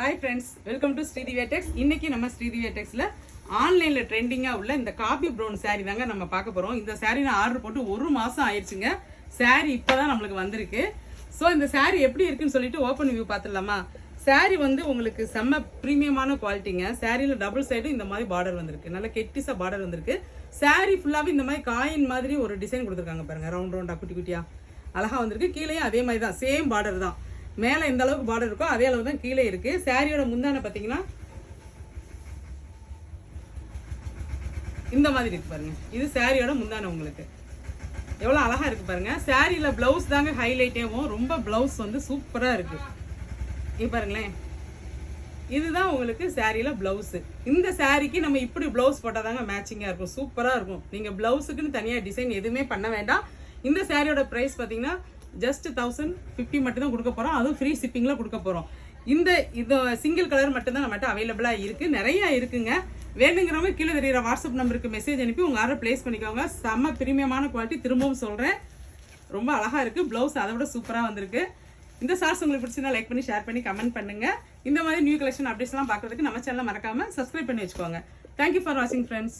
Hi friends, welcome to Sridevi Tex. இன்னைக்கு நம்ம Sridevi Texல ஆன்லைன்ல ட்ரெண்டிங்கா உள்ள இந்த காபி ப்ரௌன் saree தாங்க நம்ம பார்க்க போறோம். இந்த saree நான் ஆர்டர் போட்டு 1 மாசம் ஆயிருச்சுங்க. saree இப்பதான் நமக்கு வந்திருக்கு. சோ இந்த saree எப்படி இருக்குன்னு சொல்லிட்டு ஓபன் வியூ பார்த்துடலாமா? saree வந்து உங்களுக்கு செம்ம பிரீமியமான குவாலிட்டிங்க. சாரியில டபுள் சைடு இந்த மாதிரி பார்டர் வந்திருக்கு. நல்ல கெட்டிஸா பார்டர் வந்திருக்கு. saree ஃபுல்லாவே இந்த மாதிரி காயின் மாதிரி ஒரு டிசைன் கொடுத்திருக்காங்க பாருங்க. ரவுண்ட் ரவுண்டா குட்டி குட்டியா அழகா வந்திருக்கு. கீழேயும் அதே மாதிரி தான் சேம் பார்டர் தான். மேலே எந்த அளவுக்கு பார்டர் இருக்கோ அதே அளவு தான் கீழே இருக்கு. சாரியோட முந்தானை பார்த்தீங்கன்னா இந்த மாதிரி இருக்கு பாருங்க. இது சாரியோட முந்தானை உங்களுக்கு எவ்வளோ அழகா இருக்கு பாருங்க. சாரியில பிளவுஸ் தாங்க ஹைலைட்டேவும். ரொம்ப பிளவுஸ் வந்து சூப்பரா இருக்கு. இங்க பாருங்களேன், இதுதான் உங்களுக்கு சாரியில பிளவுஸ். இந்த சாரிக்கு நம்ம இப்படி பிளவுஸ் போட்டால் தாங்க மேட்சிங்கா இருக்கும், சூப்பரா இருக்கும். நீங்க பிளவுஸுக்குன்னு தனியா டிசைன் எதுவுமே பண்ண வேண்டாம். இந்த சாரியோட பிரைஸ் பார்த்தீங்கன்னா ஜஸ்ட் 1050 மட்டும் தான் கொடுக்க போறோம். அதுவும் ஃப்ரீ ஷிப்பிங்ல கொடுக்க போறோம். இது சிங்கிள் கலர் மட்டும் தான் நம்மகிட்ட அவைலபிளா இருக்கு. நிறைய இருக்குங்க. வேணுங்கிறவங்க கீழே தெரியுற வாட்ஸ்அப் நம்பருக்கு மெசேஜ் அனுப்பி உங்க ஆர்டர் பிளேஸ் பண்ணிக்கோங்க. செம்ம பிரீமியமான குவாலிட்டி. திரும்பவும் சொல்றேன், ரொம்ப அழகா இருக்கு. பிளவுஸ் அதை விட சூப்பரா வந்திருக்கு. இந்த சார்ஸ் உங்களுக்கு பிடிச்சிருந்தா லைக் பண்ணி ஷேர் பண்ணி கமெண்ட் பண்ணுங்க. இந்த மாதிரி நியூ கலெக்ஷன் அப்டேட்ஸ்லாம் பார்க்கறதுக்கு நம்ம சேனலை மறக்காம சப்ஸ்கிரைப் பண்ணி வச்சுக்கோங்க. தேங்க்யூ ஃபார் வாட்சிங் ஃப்ரெண்ட்ஸ்.